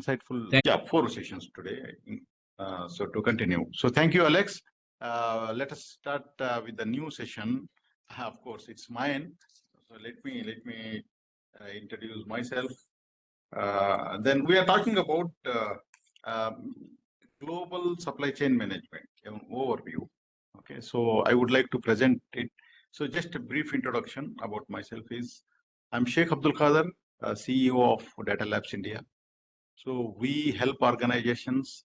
insightful. Thank Yeah, 4 sessions today. So to continue. So thank you, Alex. Let us start with the new session. Of course, it's mine. So let me introduce myself. Then we are talking about um, global supply chain management, an overview. Okay, so I would like to present it. So just a brief introduction about myself is I'm Sheikh Abdul Khadar, CEO of Data Labs India. So we help organizations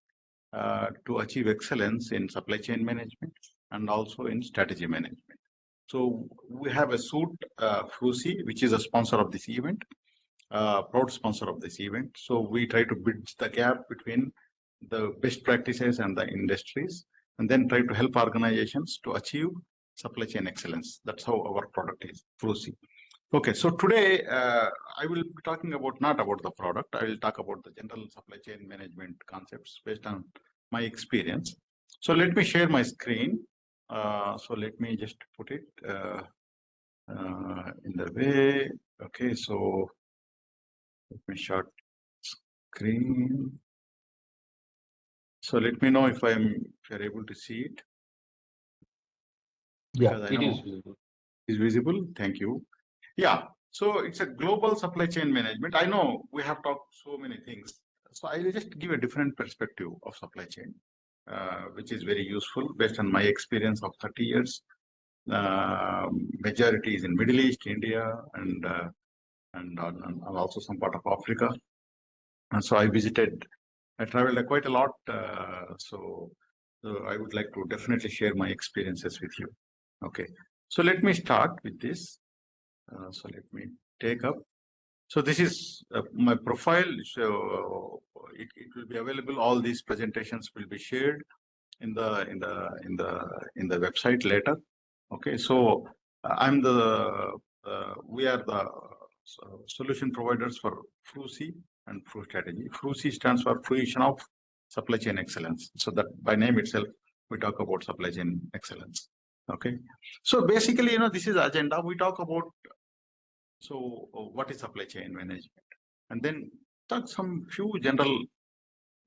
to achieve excellence in supply chain management and also in strategy management. So we have a suit, Frusi, which is a sponsor of this event, proud sponsor of this event. So we try to bridge the gap between the best practices and the industries, and then try to help organizations to achieve supply chain excellence. That's how our product is, Frusi. Okay, so today I will be talking about not about the product. I will talk about the general supply chain management concepts based on my experience. So let me share my screen. So let me just put it in the way. Okay, so let me share screen. So let me know if you're able to see it. Yeah, Because it is visible. Is visible. Thank you. Yeah. So it's a global supply chain management. I know we have talked so many things. So I will just give a different perspective of supply chain, which is very useful based on my experience of 30 years. Majority is in Middle East, India, and also some part of Africa. And so I traveled quite a lot. So I would like to definitely share my experiences with you. Okay. So let me start with this. So let me take up. So this is my profile. So it will be available. All these presentations will be shared in the website later. Okay. So we are the solution providers for FRUCI and FRU strategy. FRUCI stands for Fruition of Supply Chain Excellence. So that by name itself, we talk about supply chain excellence. Okay. So basically, this is agenda. We talk about what is supply chain management, and then talk some few general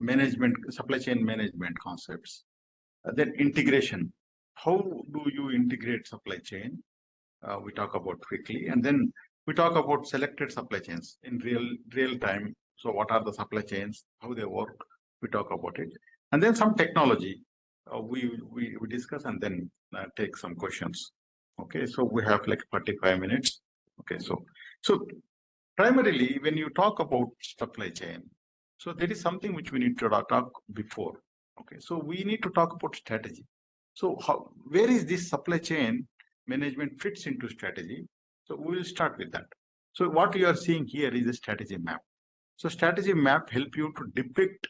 management, supply chain management concepts. Then integration. How do you integrate supply chain? We talk about quickly, and then we talk about selected supply chains in real time. So what are the supply chains? How they work? We talk about it, and then some technology. We discuss and then take some questions. Okay, so we have like 45 minutes. Okay, so primarily when you talk about supply chain, so there is something which we need to talk before. Okay, so we need to talk about strategy. So where is this supply chain management fits into strategy? So we will start with that. So what you are seeing here is a strategy map. So strategy map help you to depict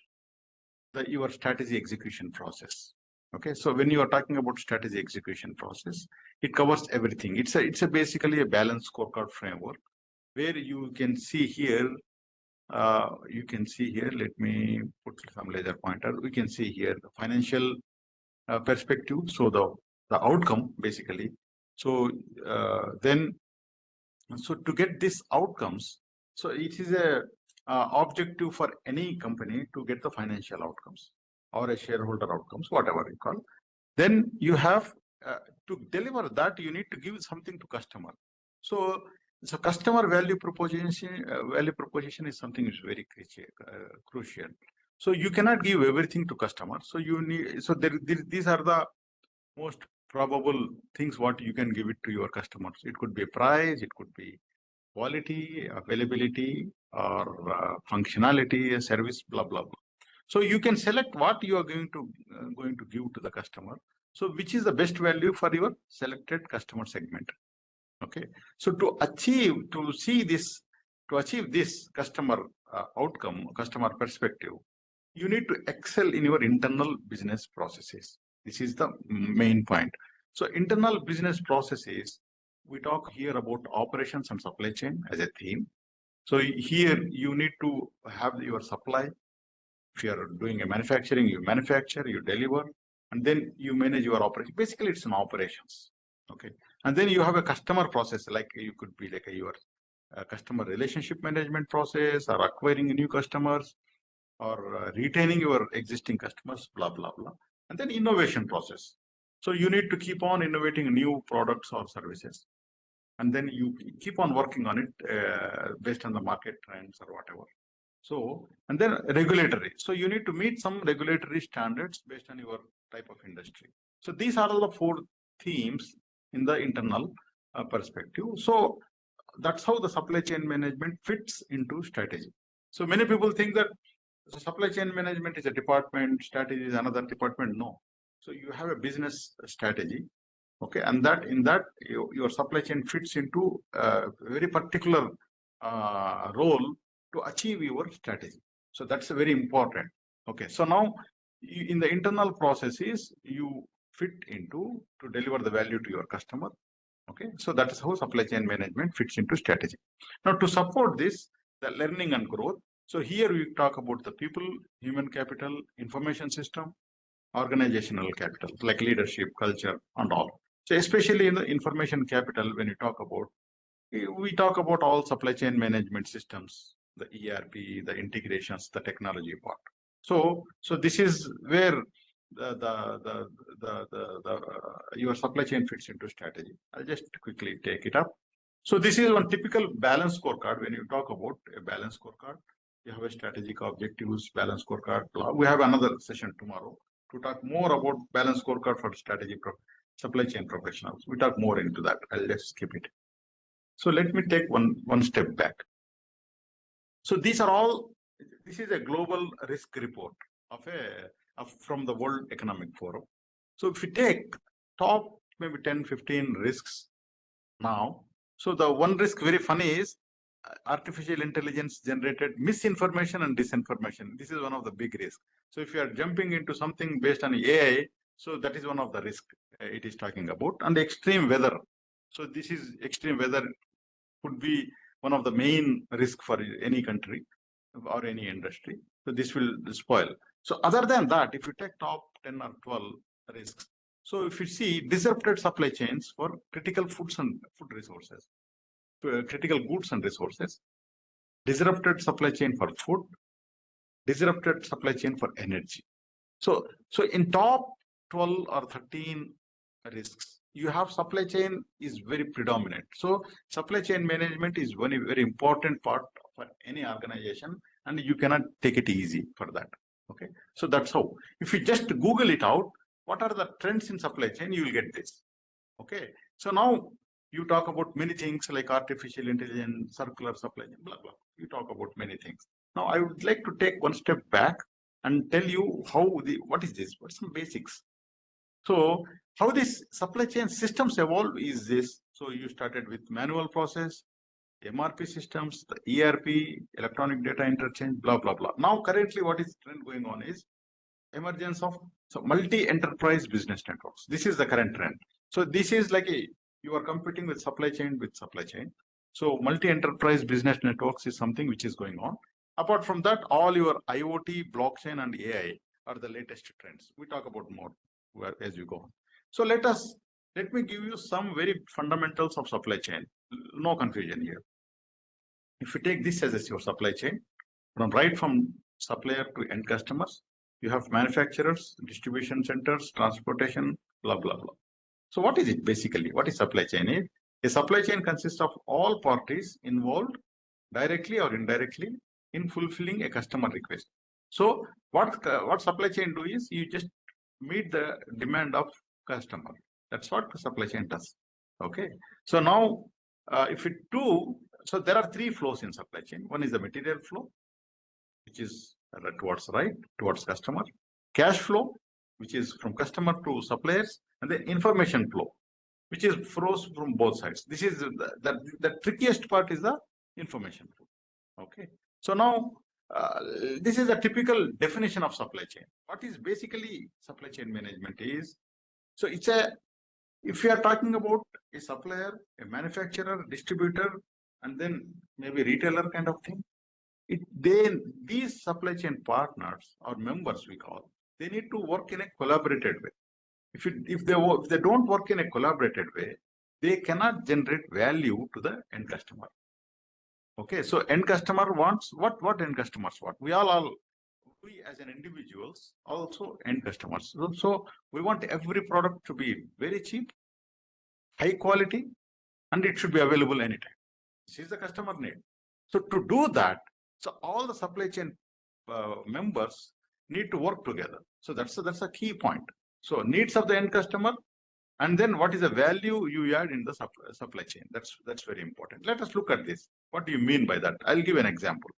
your strategy execution process. Okay, so when you are talking about strategy execution process, it covers everything. It's basically a balanced scorecard framework where you can see here. Let me put some laser pointer. We can see here the financial perspective. So the outcome basically. So so to get these outcomes, so it is a objective for any company to get the financial outcomes or a shareholder outcomes, whatever you call. Then you have to deliver that. You need to give something to customer. So customer value proposition is something which is very crucial. So you cannot give everything to customer. So you need. So these are the most probable things what you can give it to your customers. It could be price, it could be quality, availability, or functionality, service, blah blah blah. So you can select what you are going to give to the customer. So which is the best value for your selected customer segment. Okay. So to achieve this customer outcome, customer perspective, you need to excel in your internal business processes. This is the main point. So internal business processes, we talk here about operations and supply chain as a theme. So here you need to have your supply. If you are doing a manufacturing, you manufacture, you deliver, and then you manage your operation. Basically, it's an operations. Okay. And then you have a customer process, like you could be like your customer relationship management process or acquiring new customers. or retaining your existing customers, blah, blah, blah. And then innovation process. So you need to keep on innovating new products or services. And then you keep on working on it based on the market trends or whatever. So, and then regulatory. So you need to meet some regulatory standards based on your type of industry. So these are all the four themes in the internal perspective. So that's how the supply chain management fits into strategy. So many people think that so supply chain management is a department, strategy is another department. No. So you have a business strategy, okay, and that in that your supply chain fits into a very particular role to achieve your strategy. So that's very important. Okay, so now in the internal processes you fit into to deliver the value to your customer. Okay, so that is how supply chain management fits into strategy. Now to support this, the learning and growth. So here we talk about the people, human capital, information system, organizational capital, like leadership, culture, and all. So especially in the information capital, when you talk about, we talk about all supply chain management systems, the ERP, the integrations, the technology part. So this is where your supply chain fits into strategy. I'll just quickly take it up. So this is one typical balance scorecard. When you talk about a balance scorecard, you have a strategic objectives, balance scorecard. We have another session tomorrow to talk more about balance scorecard for strategy supply chain professionals. We talk more into that. I'll just skip it. So let me take one step back. So these are all. This is a global risk report from the World Economic Forum. So if you take top maybe 10, 15 risks now. So the one risk very funny is artificial intelligence generated misinformation and disinformation. This is one of the big risks. So if you are jumping into something based on AI, so that is one of the risks it is talking about. And extreme weather. So this is extreme weather could be one of the main risk for any country or any industry. So this will spoil. So other than that, if you take top 10 or 12 risks, so if you see disrupted supply chains for critical foods and food resources, critical goods and resources, disrupted supply chain for food, disrupted supply chain for energy. So in top 12 or 13 risks, you have supply chain is very predominant. So supply chain management is one very important part for any organization, and you cannot take it easy for that. Okay, so that's how. If you just Google it out, what are the trends in supply chain, you will get this. Okay, so now you talk about many things like artificial intelligence, circular supply chain, blah, blah. You talk about many things. Now I would like to take one step back and tell you what is this, what's some basics. So how this supply chain systems evolve is this. So you started with manual process, MRP systems, the ERP, electronic data interchange, blah, blah, blah. Now currently what is trend going on is emergence of multi-enterprise business networks. This is the current trend. So this is like you are competing with supply chain. So multi-enterprise business networks is something which is going on. Apart from that, all your IoT, blockchain, and AI are the latest trends. We talk about more as you go on. So let me give you some very fundamentals of supply chain. No confusion here. If you take this as your supply chain, from supplier to end customers, you have manufacturers, distribution centers, transportation, blah, blah, blah. So what is it basically? What is supply chain? A supply chain consists of all parties involved directly or indirectly in fulfilling a customer request. So what supply chain do is you just meet the demand of customer. That's what the supply chain does. Okay. So now so there are three flows in supply chain. One is the material flow, which is towards customer, cash flow, which is from customer to suppliers, and the information flow, which is flows from both sides. This is the trickiest part is the information flow. Okay. So now this is a typical definition of supply chain. What is basically supply chain management is, so if you are talking about a supplier, a manufacturer, distributor, and then maybe retailer kind of thing, these supply chain partners or members we call, they need to work in a collaborated way. If they don't work in a collaborated way, they cannot generate value to the end customer. Okay, so end customer wants what end customers want. We all we as an individuals, also end customers. So we want every product to be very cheap, high quality, and it should be available anytime. This is the customer need. So to do that, so all the supply chain members need to work together. So that's a key point. So needs of the end customer, and then what is the value you add in the supply chain. That's very important. Let us look at this. What do you mean by that? I'll give an example.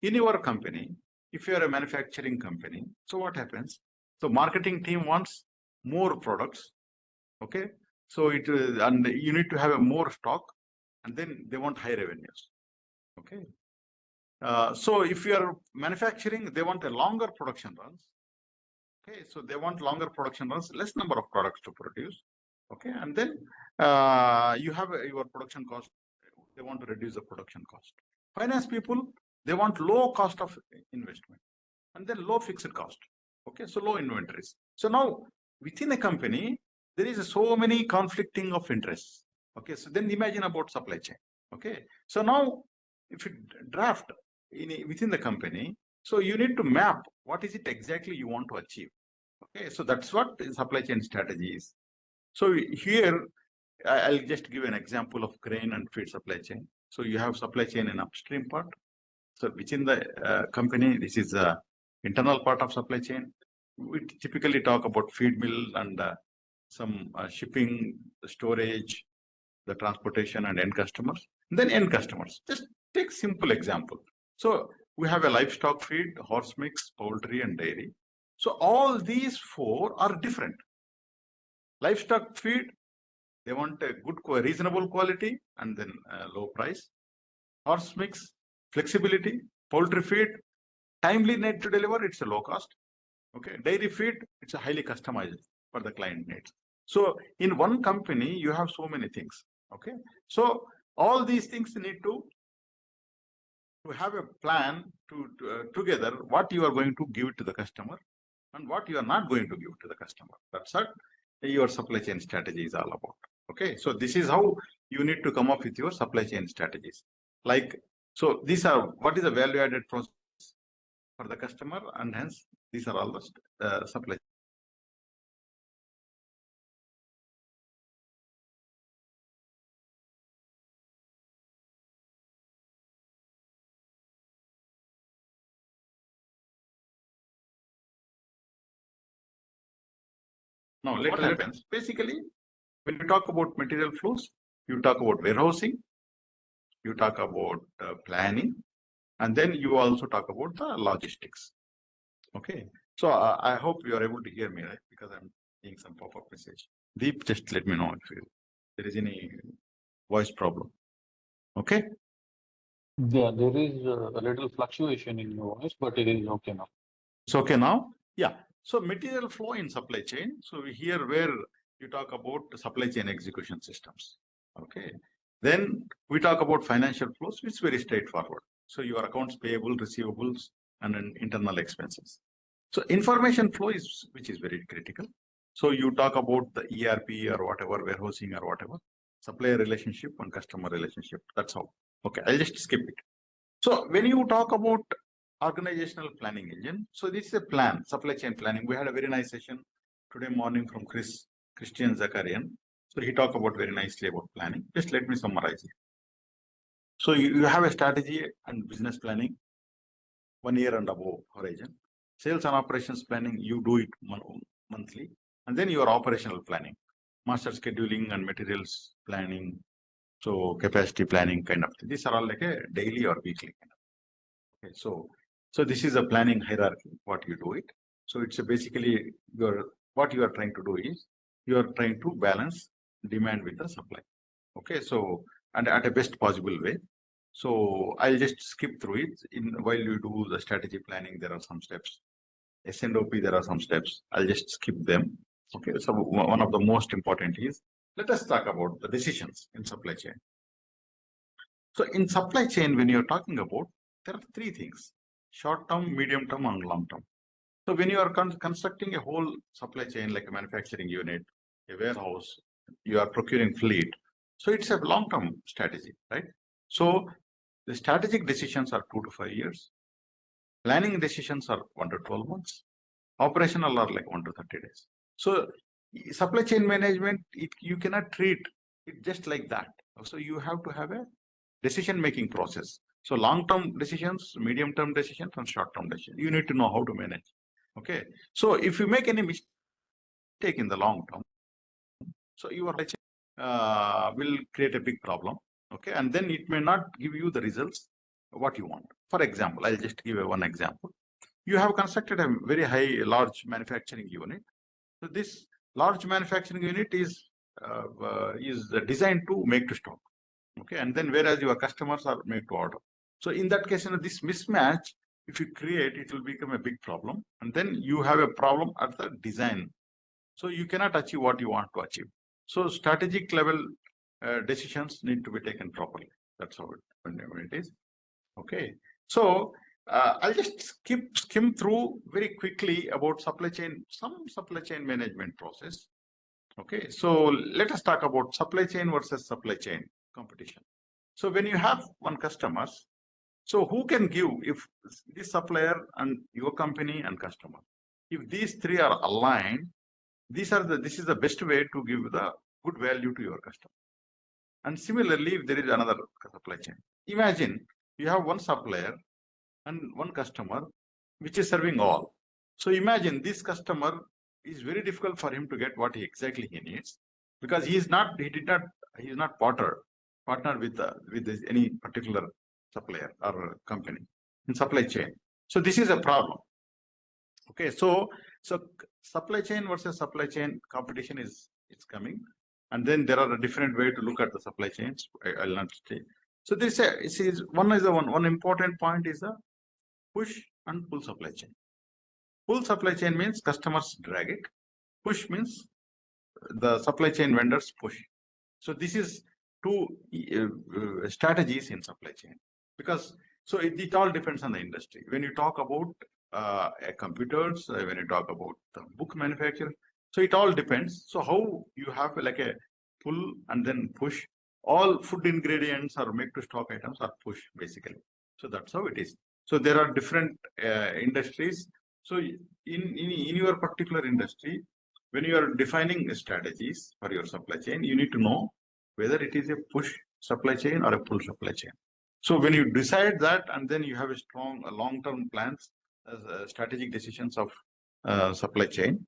In your company, if you are a manufacturing company, so what happens? So marketing team wants more products. Okay. So and you need to have a more stock, and then they want high revenues. Okay. So if you are manufacturing, they want a longer production runs. Okay, so they want longer production runs, less number of products to produce. Okay, and then you have your production cost. They want to reduce the production cost. Finance people, they want low cost of investment, and then low fixed cost. Okay, so low inventories. So now within a company, there is so many conflicting of interests. Okay, so then imagine about supply chain. Okay, so now if you draft within the company, so you need to map what is it exactly you want to achieve. Okay, so that's what supply chain strategy is. So here I'll just give an example of grain and feed supply chain. So you have supply chain in upstream part. So within the company, this is the internal part of supply chain. We typically talk about feed mill and some shipping, storage, the transportation, and end customers. And then end customers. Just take simple example. So we have a livestock feed, horse mix, poultry, and dairy. So all these four are different. Livestock feed, they want a good, reasonable quality and then low price. Horse mix, flexibility. Poultry feed, timely need to deliver, it's a low cost. Okay, dairy feed, it's a highly customized for the client needs. So in one company, you have so many things. Okay, so all these things need to have a plan to together what you are going to give to the customer and what you are not going to give to the customer. That's what your supply chain strategy is all about. Okay, so this is how you need to come up with your supply chain strategies. Like, so these are what is the value added process for the customer, and hence these are all the supply. Now, what happens? Basically, when you talk about material flows, you talk about warehousing, you talk about planning, and then you also talk about the logistics. Okay, so I hope you are able to hear me, right? Because I'm seeing some pop-up message. Deep, just let me know if there is any voice problem. Okay. Yeah, there is a little fluctuation in your voice, but it is okay now. It's okay now? Yeah. So material flow in supply chain. So here where you talk about supply chain execution systems. Okay. Then we talk about financial flows, which is very straightforward. So your accounts payable, receivables, and then internal expenses. So information flow is which is very critical. So you talk about the ERP or whatever, warehousing or whatever, supplier relationship and customer relationship. That's how. Okay, I'll just skip it. So when you talk about organizational planning engine, so this is a plan, supply chain planning. We had a very nice session today morning from Christian Zakarian. So he talked about very nicely about planning. Just let me summarize it. So you have a strategy and business planning, 1 year and above horizon. Sales and operations planning, you do it monthly. And then your operational planning, master scheduling and materials planning, so capacity planning kind of thing. These are all like a daily or weekly kind of. Okay, so this is a planning hierarchy, what you do it. So it's basically what you are trying to do is you are trying to balance demand with the supply. Okay, so and at a best possible way. So I'll just skip through it. While you do the strategy planning, there are some steps. S&OP, there are some steps. I'll just skip them. Okay, so one of the most important is, let us talk about the decisions in supply chain. So in supply chain, when you're talking about, there are three things: short term, medium term, and long term. So when you are constructing a whole supply chain, like a manufacturing unit, a warehouse, you are procuring fleet. So it's a long term strategy, right? So the strategic decisions are 2 to 5 years. Planning decisions are 1 to 12 months. Operational are like 1 to 30 days. So supply chain management, you cannot treat it just like that. So you have to have a decision-making process. So long-term decisions, medium-term decisions, and short-term decisions. You need to know how to manage. Okay. So if you make any mistake in the long term, so your will create a big problem. Okay. And then it may not give you the results what you want. For example, I'll just give one example. You have constructed a very large manufacturing unit. So this large manufacturing unit is designed to make to stock. Okay, and then whereas your customers are made to order. So in that case, this mismatch, if you create, it will become a big problem, and then you have a problem at the design. So you cannot achieve what you want to achieve. So strategic level decisions need to be taken properly. That's how it is. Okay. So I'll just skim through very quickly about some supply chain management process. Okay. So let us talk about supply chain versus supply chain competition. So when you have one customers, so who can give if this supplier and your company and customer, if these three are aligned, this is the best way to give the good value to your customer. And similarly, if there is another supply chain, imagine you have one supplier and one customer which is serving all. So imagine this customer is very difficult for him to get what exactly he needs, because he is not partner with any particular supplier or company in supply chain. So this is a problem. Okay, so supply chain versus supply chain competition is coming, and then there are a different way to look at the supply chains. I'll not say. So this is one important point is the push and pull supply chain. Pull supply chain means customers drag it. Push means the supply chain vendors push. So this is two strategies in supply chain, because so it all depends on the industry. When you talk about computers, when you talk about the book manufacturer, so it all depends. So how you have like a pull and then push. All food ingredients or make to stock items are push basically. So that's how it is. So there are different industries. So in your particular industry, when you are defining strategies for your supply chain, you need to know whether it is a push supply chain or a pull supply chain. So when you decide that, and then you have a strong long-term plans, strategic decisions of supply chain,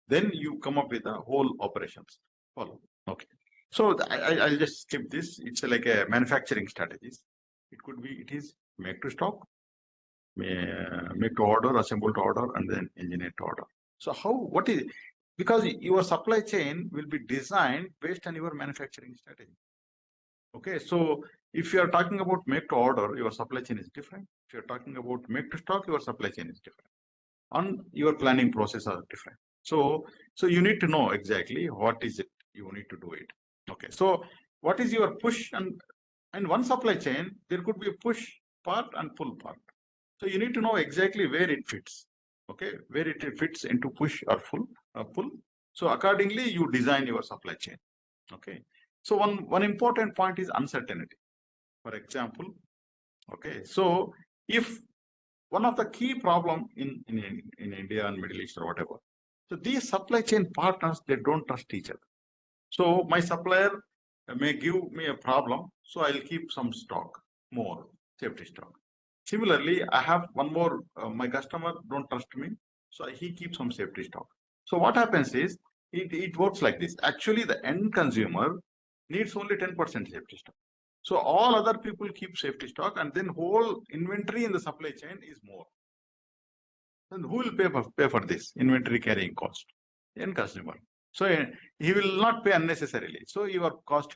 then you come up with the whole operations. Follow. Okay. So I'll just skip this. It's like a manufacturing strategies. It is make to stock, make to order, assemble to order, and then engineer to order. So what is, because your supply chain will be designed based on your manufacturing strategy. Okay, so if you are talking about make to order, your supply chain is different. If you're talking about make to stock, your supply chain is different. On your planning process are different. So you need to know exactly what is it you need to do it. Okay, so what is your push, and one supply chain, there could be a push part and pull part. So you need to know exactly where it fits. Okay, where it fits into push or pull. So accordingly, you design your supply chain. Okay. So one important point is uncertainty. For example, okay, so if one of the key problem in India and Middle East or whatever, so these supply chain partners, they don't trust each other. So my supplier may give me a problem, so I'll keep some stock, more safety stock. Similarly, I have one more, my customer don't trust me, so he keeps some safety stock. So what happens is, it works like this. Actually, the end consumer needs only 10% safety stock. So all other people keep safety stock, and then whole inventory in the supply chain is more. Then who will pay for this inventory carrying cost? End consumer. So he will not pay unnecessarily. So your price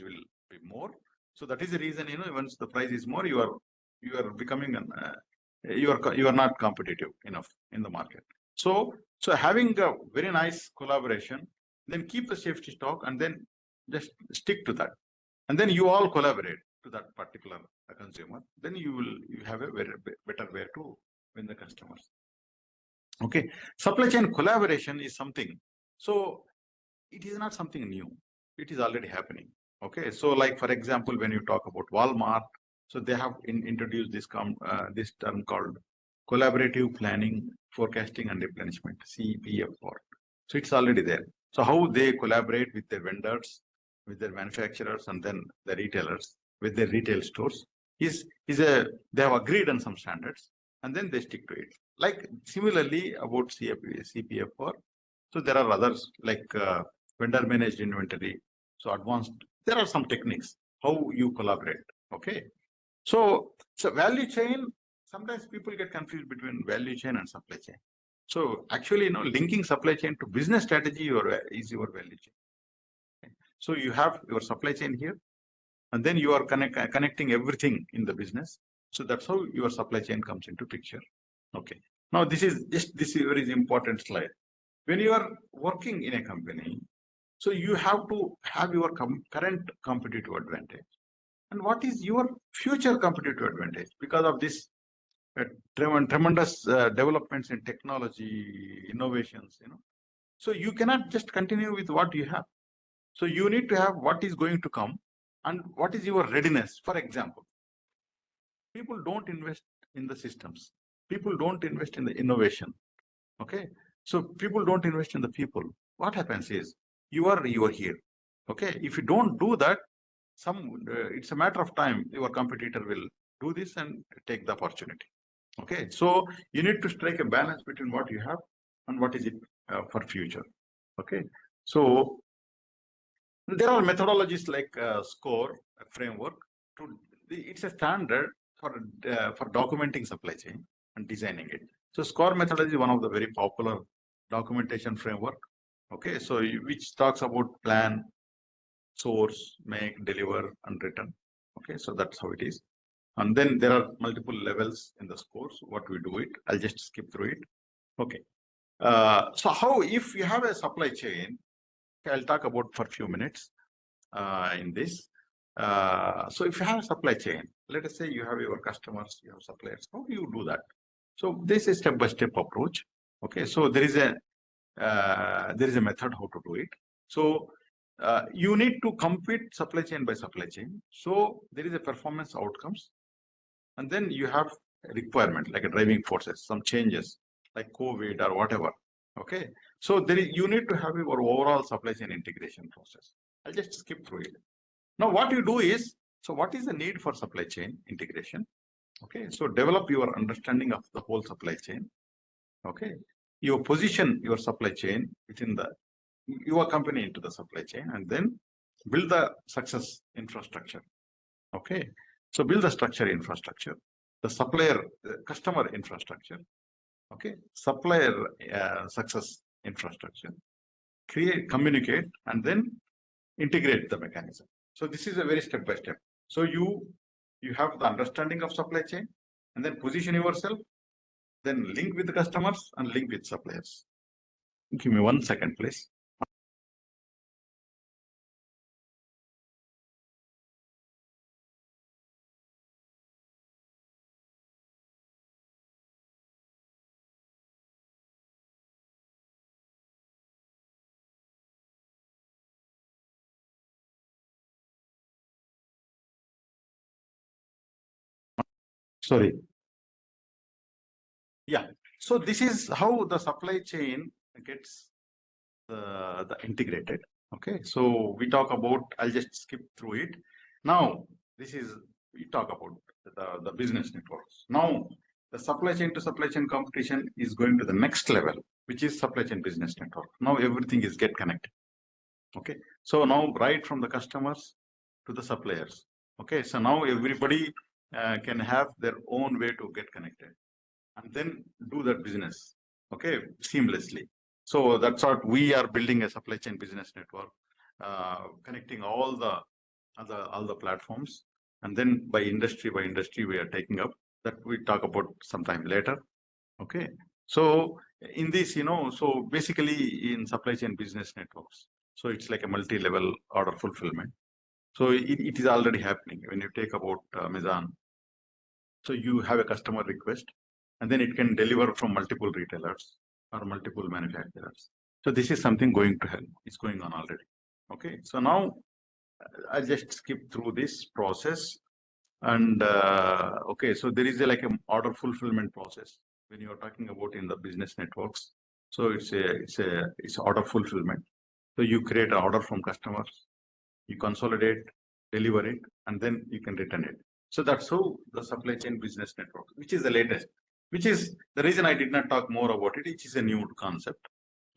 will be more. So that is the reason, once the price is more, you are becoming you are not competitive enough in the market. So having a very nice collaboration, then keep the safety stock and then just stick to that, and then you all collaborate to that particular consumer. Then you have a very better way to win the customers. Okay, supply chain collaboration is something. So it is not something new. It is already happening. Okay, so like for example, when you talk about Walmart, So they have introduced this term called collaborative planning, forecasting and replenishment, CPF4. So it's already there. So how they collaborate with their vendors, with their manufacturers, and then the retailers, with their retail stores, they have agreed on some standards, and then they stick to it. Like similarly about CPF4, so there are others like vendor managed inventory. So advanced, there are some techniques how you collaborate. Okay, so value chain. Sometimes people get confused between value chain and supply chain. So actually, linking supply chain to business strategy is your value chain. Okay? So you have your supply chain here, and then you are connecting everything in the business. So that's how your supply chain comes into picture. Okay. Now this is a very important slide. When you are working in a company, so you have to have your current competitive advantage, and what is your future competitive advantage because of this tremendous developments in technology, innovations. So you cannot just continue with what you have. So you need to have what is going to come and what is your readiness. For example, people don't invest in the systems. People don't invest in the innovation. Okay. So people don't invest in the people. What happens is you are here. Okay. If you don't do that, it's a matter of time. Your competitor will do this and take the opportunity. Okay. So you need to strike a balance between what you have and what is it for future. Okay. So there are methodologies like SCORE framework. It's a standard for documenting supply chain and designing it. So SCORE methodology is one of the very popular documentation framework. Okay, so which talks about plan, source, make, deliver, and return. Okay, so that's how it is. And then there are multiple levels in the scores. What we do it, I'll just skip through it. Okay. So how if you have a supply chain, I'll talk about for a few minutes in this. So if you have a supply chain, let us say you have your customers, you have suppliers, how do you do that? So this is step-by-step approach. Okay, so there is a method how to do it. So you need to compete supply chain by supply chain. So there is a performance outcomes, and then you have a requirement like a driving forces, some changes like COVID or whatever. Okay, so you need to have your overall supply chain integration process. I'll just skip through it. Now, what you do is, so what is the need for supply chain integration? Okay, so develop your understanding of the whole supply chain. Okay, you position your supply chain within your company into the supply chain, and then build the success infrastructure. Okay, so build the structure infrastructure, the supplier, customer infrastructure. Okay, supplier success infrastructure, communicate, and then integrate the mechanism. So this is a very step by step. So you have the understanding of supply chain, and then position yourself, then link with the customers and link with suppliers. Give me 1 second, please. Sorry. Yeah. So this is how the supply chain gets the integrated. Okay. So we talk about, I'll just skip through it. Now, we talk about the business networks. Now, the supply chain to supply chain competition is going to the next level, which is supply chain business network. Now everything is get connected. Okay. So now right from the customers to the suppliers. Okay. So now everybody can have their own way to get connected and then do that business. Okay. Seamlessly. So that's what we are building a supply chain business network, connecting all the platforms, and then by industry we are taking up that we talk about sometime later. Okay. So in this, so basically in supply chain business networks, so it's like a multi-level order fulfillment. So it is already happening when you take about Amazon. So you have a customer request, and then it can deliver from multiple retailers or multiple manufacturers. So this is something going to help. It's going on already. Okay. So now I'll just skip through this process. And okay, so there is like an order fulfillment process when you are talking about in the business networks. So it's order fulfillment. So you create an order from customers, you consolidate, deliver it, and then you can return it. So that's how the supply chain business network, which is the latest, which is the reason I did not talk more about it. It is a new concept,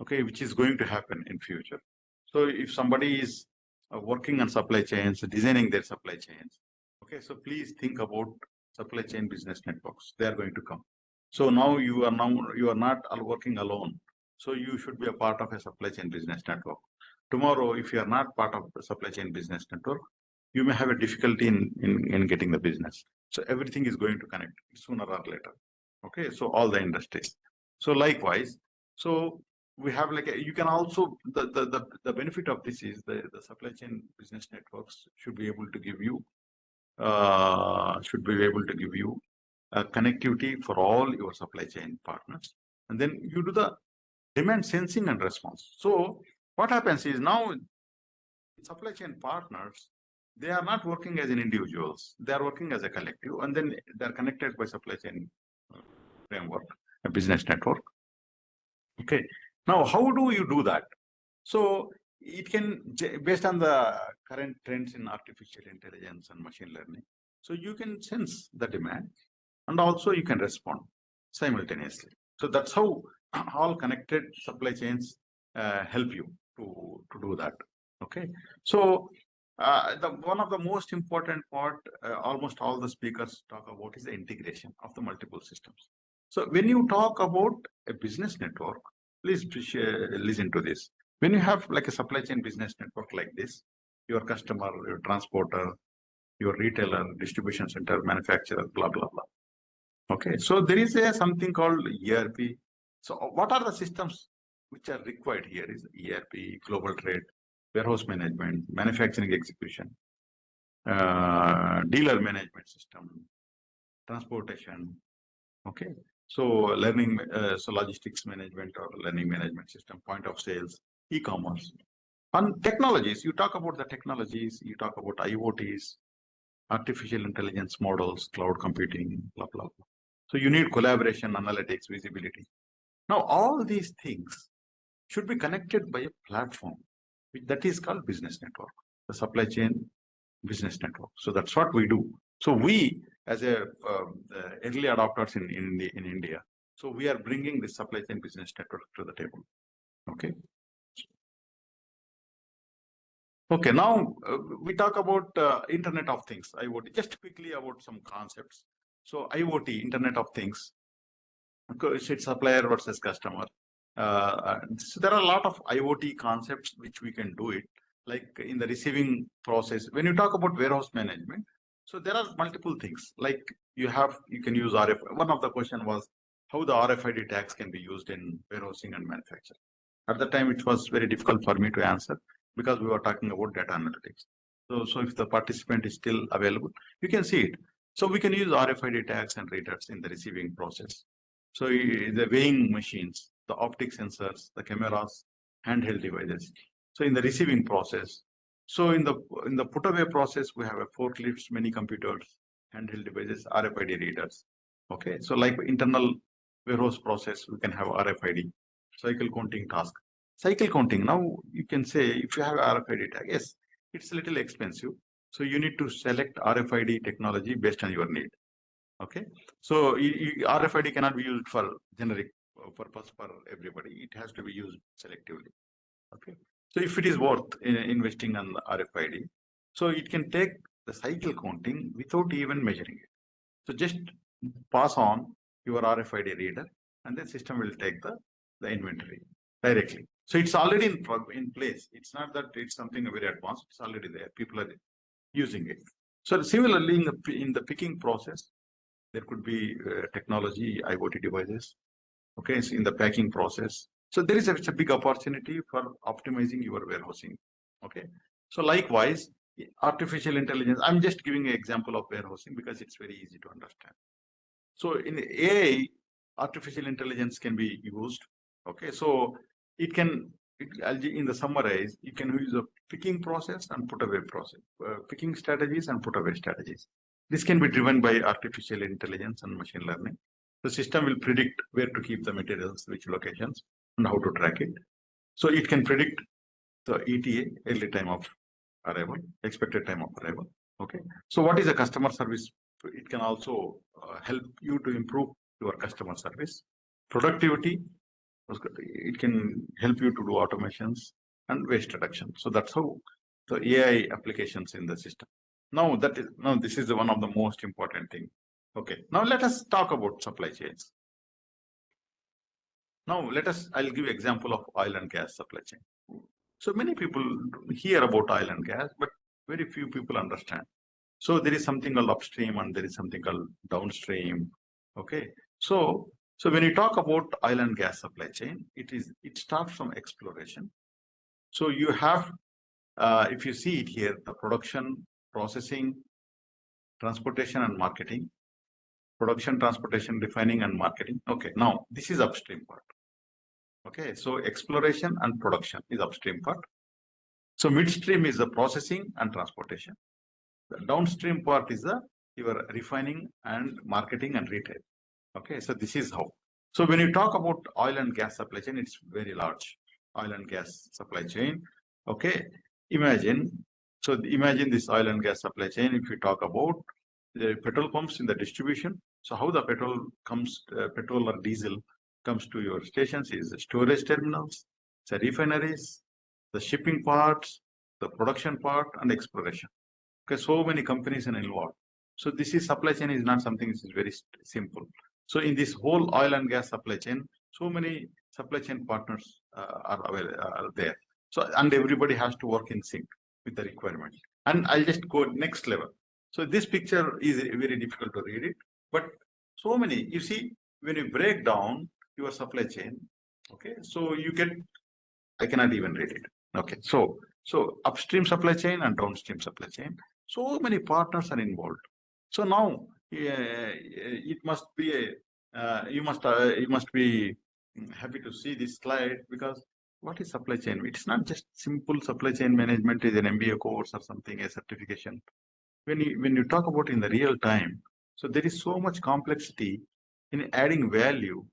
okay, which is going to happen in future. So if somebody is working on supply chains, designing their supply chains, okay, so please think about supply chain business networks. They are going to come. So now you are not working alone. So you should be a part of a supply chain business network. Tomorrow, if you are not part of the supply chain business network, you may have a difficulty in getting the business. So everything is going to connect sooner or later. Okay, so all the industries. So likewise, so we have like you can also the benefit of this is the supply chain business networks should be able to give you connectivity for all your supply chain partners, and then you do the demand sensing and response. So what happens is now supply chain partners, they are not working as an individuals, they are working as a collective, and then they are connected by supply chain framework, a business network. Okay, now how do you do that? So it can, based on the current trends in artificial intelligence and machine learning, so you can sense the demand and also you can respond simultaneously. So that's how all connected supply chains help you to do that. Okay, so one of the most important part, almost all the speakers talk about is the integration of the multiple systems. So when you talk about a business network, please listen to this. When you have like a supply chain business network like this, your customer, your transporter, your retailer, distribution center, manufacturer, blah, blah, blah. Okay, so there is a something called ERP. So what are the systems which are required here is ERP, global trade, warehouse management, manufacturing execution, dealer management system, transportation. Okay, so learning, so logistics management or learning management system, point of sales, e-commerce. On technologies, you talk about the technologies, you talk about IoTs, artificial intelligence models, cloud computing, blah, blah, blah. So you need collaboration, analytics, visibility. Now, all these things should be connected by a platform, that is called business network, the supply chain business network. So that's what we do. So we, as a early adopters in India, so we are bringing the supply chain business network to the table. Okay. Okay, now we talk about Internet of Things, IoT. Just quickly about some concepts. So IoT, Internet of Things, it's supplier versus customer. So there are a lot of IoT concepts which we can do it, like in the receiving process. When you talk about warehouse management, so there are multiple things. Like you can use RFID. One of the question was how the RFID tags can be used in warehousing and manufacturing. At the time, it was very difficult for me to answer because we were talking about data analytics. So if the participant is still available, you can see it. So we can use RFID tags and readers in the receiving process. So the weighing machines, the optic sensors, the cameras, handheld devices. So in the receiving process, so in the put away process, we have a forklifts, many computers, handheld devices, RFID readers. Okay, so like internal warehouse process, we can have RFID, cycle counting task. Cycle counting, now you can say if you have RFID tag, yes, it's a little expensive. So you need to select RFID technology based on your need. Okay, so RFID cannot be used for generic purpose for everybody. It has to be used selectively. Okay, so if it is worth investing on the RFID, so it can take the cycle counting without even measuring it. So just pass on your RFID reader, and then system will take the inventory directly. So it's already in place. It's not that it's something very advanced. It's already there. People are using it. So similarly, in the picking process, there could be technology, IoT devices. Okay, so in the packing process. So there is a big opportunity for optimizing your warehousing. Okay, so likewise, artificial intelligence. I'm just giving an example of warehousing because it's very easy to understand. So in AI, artificial intelligence can be used. Okay, so it can, in the summarize, you can use a picking process and put away process, picking strategies and put away strategies. This can be driven by artificial intelligence and machine learning. The system will predict where to keep the materials, which locations, and how to track it. So it can predict the ETA, early time of arrival, expected time of arrival. Okay. So what is a customer service? It can also help you to improve your customer service. Productivity, it can help you to do automations and waste reduction. So that's how the AI applications in the system. Now this is one of the most important thing. Okay. Now let us talk about supply chains. Now I'll give example of oil and gas supply chain. So many people hear about oil and gas, but very few people understand. So there is something called upstream and there is something called downstream. Okay. So when you talk about oil and gas supply chain, it starts from exploration. So you have, if you see it here, the production, processing, transportation and marketing, production, transportation, refining and marketing. Okay. Now this is upstream part. Okay. So exploration and production is upstream part. So midstream is the processing and transportation. The downstream part is your refining and marketing and retail. Okay, so this is how. So when you talk about oil and gas supply chain, it's very large. Oil and gas supply chain. Okay, imagine this oil and gas supply chain. If you talk about the petrol pumps in the distribution, so how the petrol comes, petrol or diesel comes to your stations is the storage terminals, the refineries, the shipping parts, the production part, and exploration. Okay, so many companies are involved. So this is supply chain is not something which is very simple. So in this whole oil and gas supply chain, so many supply chain partners are there. So and everybody has to work in sync with the requirement. And I'll just go next level. So this picture is very difficult to read it, but so many, you see, when you break down your supply chain, okay, so you get, I cannot even read it. Okay, so upstream supply chain and downstream supply chain, so many partners are involved. So now it must be you must be happy to see this slide, because what is supply chain? It's not just simple supply chain management is an MBA course or something, a certification. When you talk about in the real time, so there is so much complexity in adding value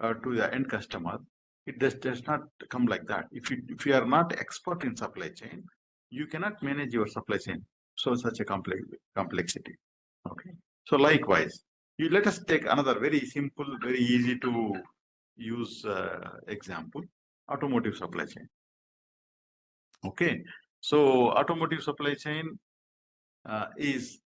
to the end customer. It does not come like that. If you are not expert in supply chain, you cannot manage your supply chain. So such a complexity. Okay. So likewise, let us take another very simple, very easy to use example: automotive supply chain. Okay. So automotive supply chain is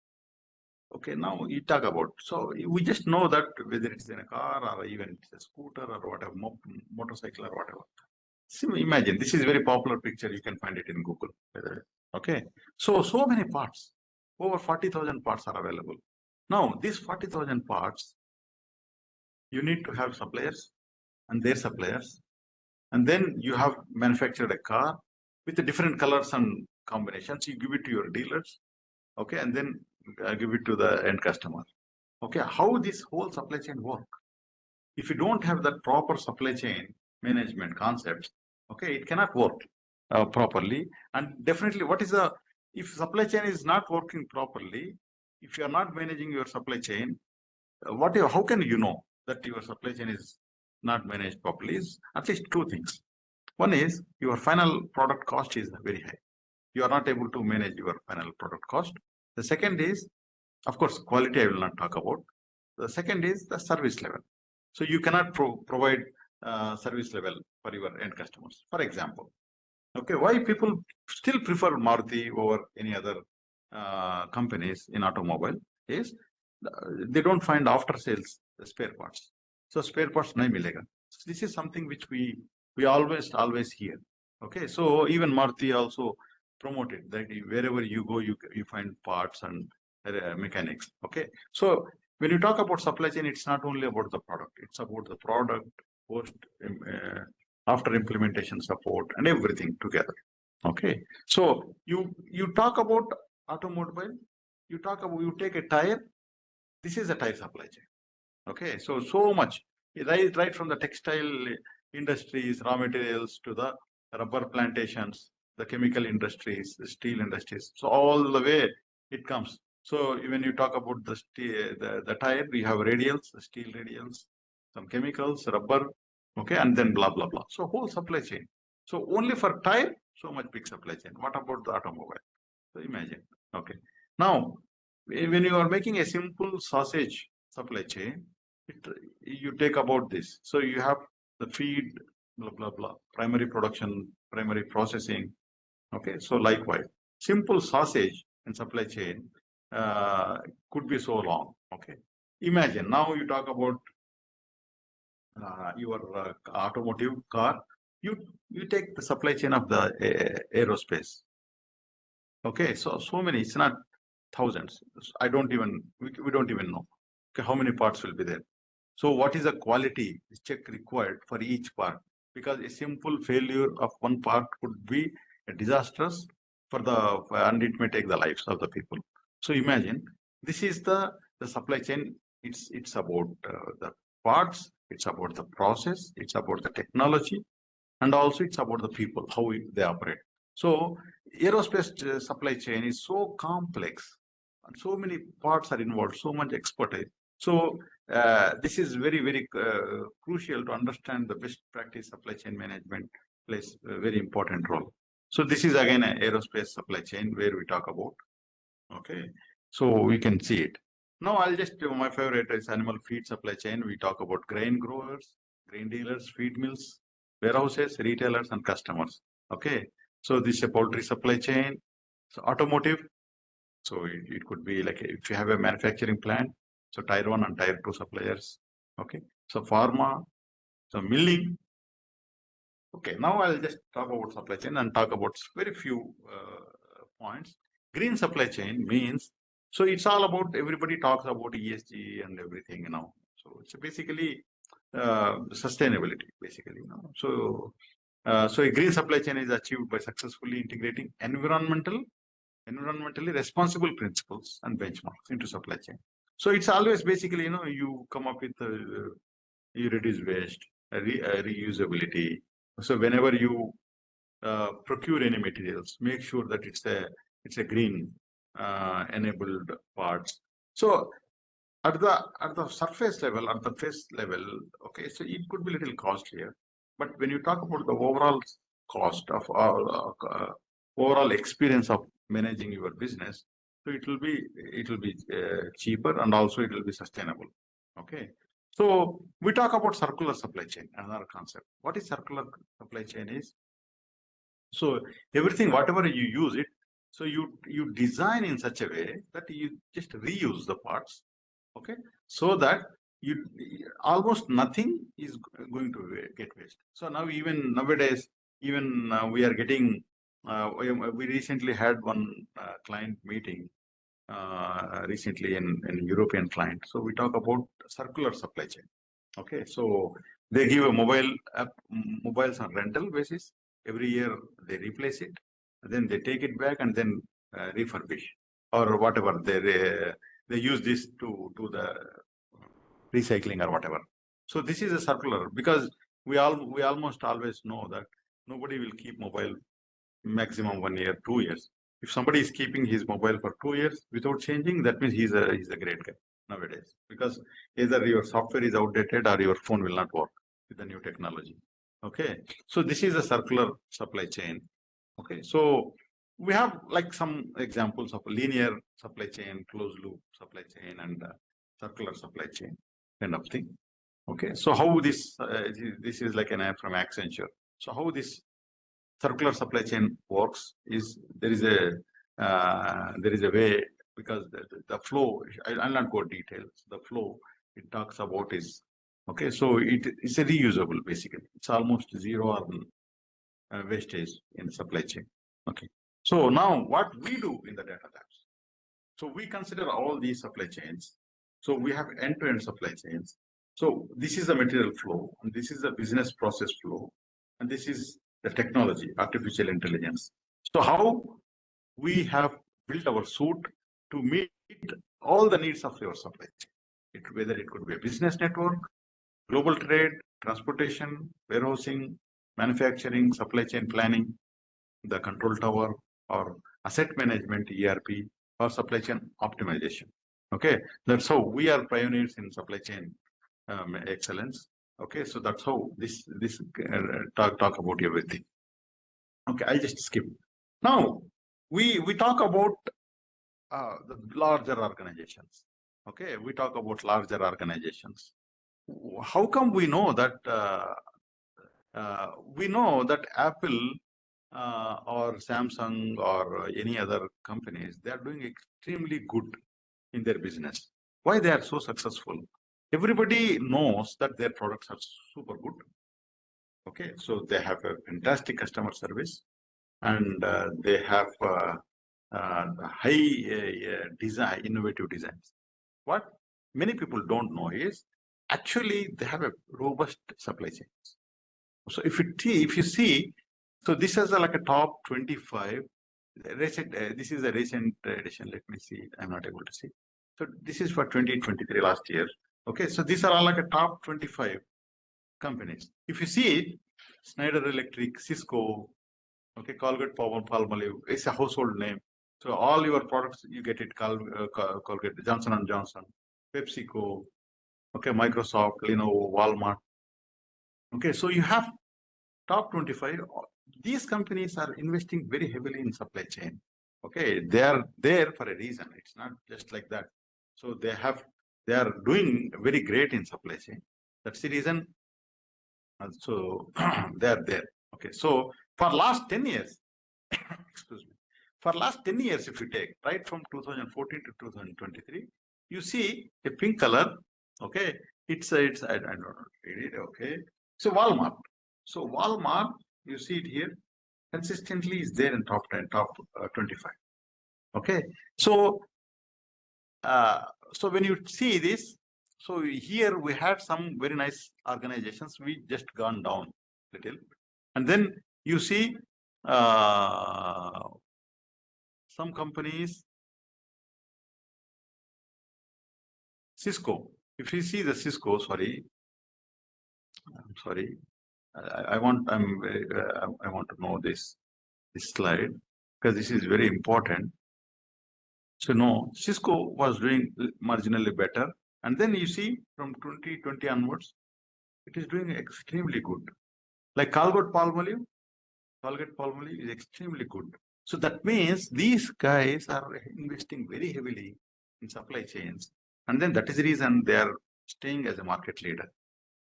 okay. Now you talk about, so we just know that whether it's in a car or even it's a scooter or whatever, motorcycle or whatever. So imagine, this is very popular picture. You can find it in Google. Okay. So many parts, over 40,000 parts are available. Now these 40,000 parts, you need to have suppliers and their suppliers. And then you have manufactured a car with the different colors and combinations. You give it to your dealers. Okay. And then give it to the end customer. Okay. How this whole supply chain work? If you don't have that proper supply chain management concepts, okay, it cannot work properly. And definitely, if supply chain is not working properly, if you are not managing your supply chain, how can you know that your supply chain is not managed properly? Is at least two things. One is your final product cost is very high. You are not able to manage your final product cost. The second is, of course, quality I will not talk about. The second is the service level. So you cannot provide service level for your end customers. For example, okay, why people still prefer Maruti over any other companies in automobile is they don't find after sales spare parts. So spare parts nahi milega. So this is something which we always hear. Okay, so even Maruti also promoted that wherever you go, you find parts and mechanics. Okay, so when you talk about supply chain, it's not only about the product; it's about the product, post, after implementation support, and everything together. Okay, so you talk about automobile, you take a tire. This is a tire supply chain. Okay, so much right from the textile industries, raw materials, to the rubber plantations, the chemical industries, the steel industries. So all the way it comes. So when you talk about the tire, we have radials, the steel radials, some chemicals, rubber, okay, and then blah, blah, blah. So whole supply chain. So only for tire, so much big supply chain. What about the automobile? So imagine, okay. Now, when you are making a simple sausage supply chain, you take about this. So you have the feed, blah, blah, blah, primary production, primary processing. Okay, so likewise, simple sausage and supply chain could be so long. Okay, imagine now you talk about your automotive car. You take the supply chain of the aerospace. Okay, so many. It's not thousands. I don't even we don't even know. Okay, how many parts will be there? So what is the quality check required for each part? Because a simple failure of one part could be disastrous for and it may take the lives of the people. So imagine this is the supply chain. It's about the parts. It's about the process. It's about the technology, and also it's about the people how they operate. So aerospace supply chain is so complex, and so many parts are involved, so much expertise. So this is very crucial to understand the best practice supply chain management plays a very important role. So this is again an aerospace supply chain where we talk about. Okay, so we can see it. Now I'll just my favorite is animal feed supply chain. We talk about grain growers, grain dealers, feed mills, warehouses, retailers, and customers. Okay, so this is a poultry supply chain. So automotive. So it could be like if you have a manufacturing plant, so tier one and tier two suppliers. Okay, so pharma, so milling. Okay, now I'll just talk about supply chain and talk about very few points. Green supply chain means, so it's all about, everybody talks about ESG and everything, So it's basically sustainability, basically, So a green supply chain is achieved by successfully integrating environmentally responsible principles and benchmarks into supply chain. So it's always basically, you come up with you reduce waste, reusability. So whenever you procure any materials, make sure that it's a green enabled parts. So at the surface level, at the face level, okay, so it could be a little costlier. But when you talk about the overall cost of overall experience of managing your business, so it will be cheaper, and also it will be sustainable. Okay. So we talk about circular supply chain, another concept. What is circular supply chain is? So everything, whatever you use it, so you design in such a way that you just reuse the parts, okay, so that you almost nothing is going to get waste. So now even nowadays, even we are getting. We recently had one client meeting recently in European client. So we talk about circular supply chain. Okay, so they give a mobile app, mobiles on rental basis. Every year they replace it, then they take it back and then refurbish or whatever. They use this to do the recycling or whatever. So this is a circular, because we almost always know that nobody will keep mobile maximum 1 year, 2 years. If somebody is keeping his mobile for 2 years without changing, that means he's a great guy nowadays, because either your software is outdated or your phone will not work with the new technology. Okay, so this is a circular supply chain. Okay, so we have like some examples of linear supply chain, closed loop supply chain, and circular supply chain kind of thing. Okay, so how this is like an app from Accenture. So how this circular supply chain works is there is a way, because the flow, I'll not go details. The flow it talks about is, okay, so it's a reusable, basically. It's almost zero or wastage in supply chain. Okay, so now what we do in the data labs, so we consider all these supply chains. So we have end-to-end supply chains. So this is the material flow, and this is the business process flow, and this is the technology, artificial intelligence. So how we have built our suite to meet all the needs of your supply chain. Whether it could be a business network, global trade, transportation, warehousing, manufacturing, supply chain planning, the control tower, or asset management, ERP, or supply chain optimization. Okay, that's how we are pioneers in supply chain excellence. Okay, so that's how this talk about everything. Okay, I'll just skip. Now we talk about the larger organizations. Okay, we talk about larger organizations. How come we know that? We know that Apple or Samsung or any other companies, they are doing extremely good in their business. Why they are so successful? Everybody knows that their products are super good. Okay, so they have a fantastic customer service, and they have high design, innovative designs. What many people don't know is actually they have a robust supply chain. So if you see, so this is like a top 25 recent. This is a recent edition. Let me see. I'm not able to see. So this is for 2023 last year. Okay, so these are all like a top 25 companies. If you see it, Schneider Electric, Cisco, okay, Colgate Palmolive, it's a household name. So all your products you get it Colgate, Johnson and Johnson, PepsiCo, okay, Microsoft, Lenovo, Walmart. Okay, so you have top 25. These companies are investing very heavily in supply chain. Okay, they are there for a reason. It's not just like that. So they are doing very great in supply chain. That's the reason. So they are there. Okay, so for last 10 years, excuse me, for last 10 years, if you take right from 2014 to 2023, you see a pink color. Okay, it's I don't know, read it. Okay, so Walmart. So Walmart, you see it here, consistently is there in top 10, top 25. Okay, so uh, so when you see this, so here we had some very nice organizations. We just gone down little, and then you see uh, some companies, Cisco. If you see the Cisco, sorry, I'm sorry, I want I want to know this slide because this is very important. So no, Cisco was doing marginally better, and then you see from 2020 onwards, it is doing extremely good. Like Colgate Palmolive is extremely good. So that means these guys are investing very heavily in supply chains, and then that is the reason they are staying as a market leader.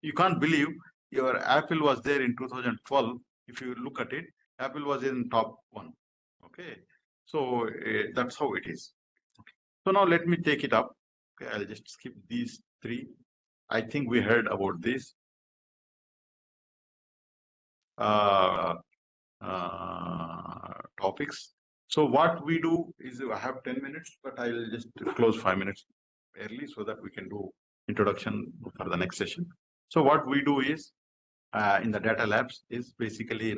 You can't believe your Apple was there in 2012. If you look at it, Apple was in top one. Okay, so that's how it is. Okay. So now let me take it up. Okay, I'll just skip these three. I think we heard about this. Uh, topics. So what we do is I have 10 minutes, but I'll just close 5 minutes early so that we can do introduction for the next session. So what we do is in the data labs is basically,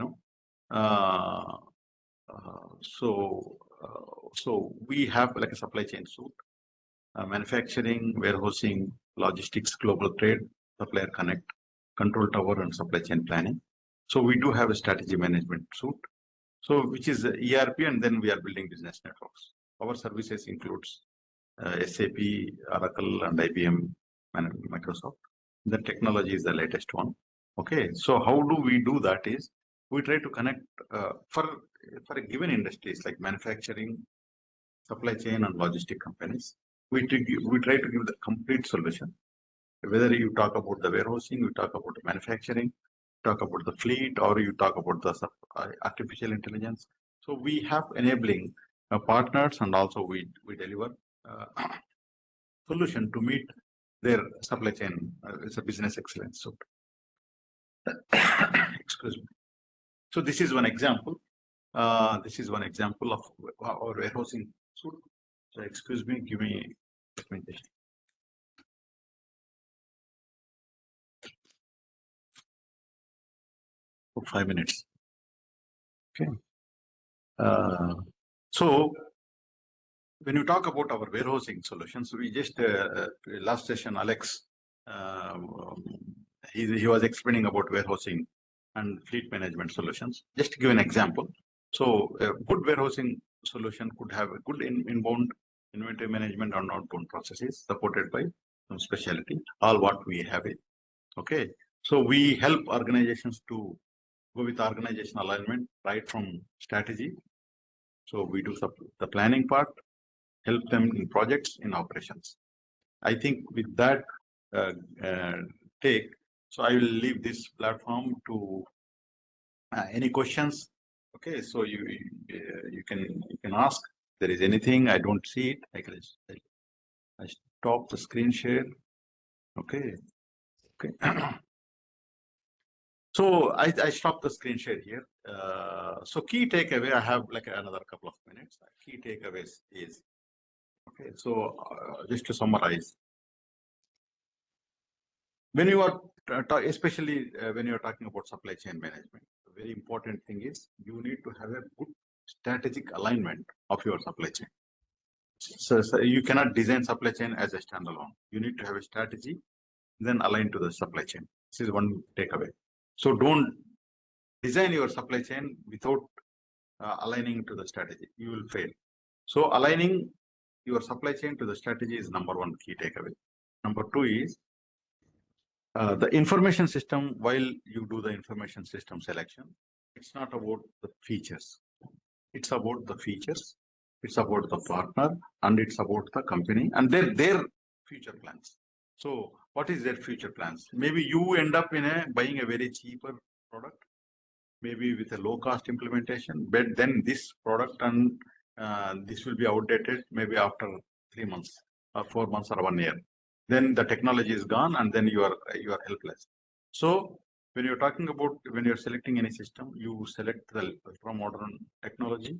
uh, so we have like a supply chain suite, manufacturing, warehousing, logistics, global trade, supplier connect, control tower, and supply chain planning. So we do have a strategy management suite. So which is ERP, and then we are building business networks. Our services includes SAP, Oracle, and IBM, and Microsoft. The technology is the latest one. Okay, so how do we do that is we try to connect for a given industries like manufacturing, supply chain, and logistic companies. We try to give the complete solution. Whether you talk about the warehousing, you talk about the manufacturing, talk about the fleet, or you talk about the artificial intelligence. So we have enabling partners, and also we deliver solution to meet their supply chain. It's a business excellence. So excuse me. So this is one example. This is one example of our warehousing suite. So excuse me, give me, let me just. For 5 minutes. Okay. So when you talk about our warehousing solutions, we just last session, Alex, he was explaining about warehousing and fleet management solutions. Just to give an example, so a good warehousing solution could have a good inbound inventory management and outbound processes supported by some specialty, all what we have it. Okay. So we help organizations to go with organizational alignment right from strategy. So we do the planning part, help them in projects, in operations. I think with that uh, uh, take, so I will leave this platform to any questions. Okay, so you can ask. If there is anything I don't see it, I stop the screen share. Okay, okay. So I stop the screen share here. So key takeaway, I have like another couple of minutes. Key takeaways is, okay, so just to summarize, when you are especially when you are talking about supply chain management, the very important thing is you need to have a good strategic alignment of your supply chain. So you cannot design supply chain as a standalone. You need to have a strategy, then align to the supply chain. This is one takeaway. So don't design your supply chain without aligning to the strategy. You will fail. So aligning your supply chain to the strategy is number one key takeaway. Number two is the information system. While you do the information system selection, it's not about the features. It's about the features. It's about the partner, and it's about the company and their future plans. So what is their future plans? Maybe you end up in buying a very cheaper product, maybe with a low cost implementation, but then this product and this will be outdated maybe after 3 months or 4 months or 1 year. Then the technology is gone, and then you are helpless. So when you're talking about, when you're selecting any system, you select the from modern technology,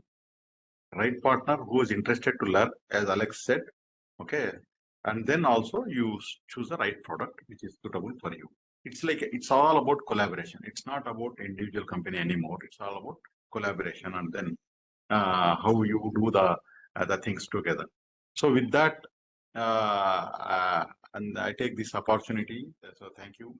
right partner who is interested to learn, as Alex said. Okay, and then also you choose the right product which is suitable for you. It's like it's all about collaboration. It's not about individual company anymore. It's all about collaboration, and then how you do the things together. So with that, and I take this opportunity. So thank you.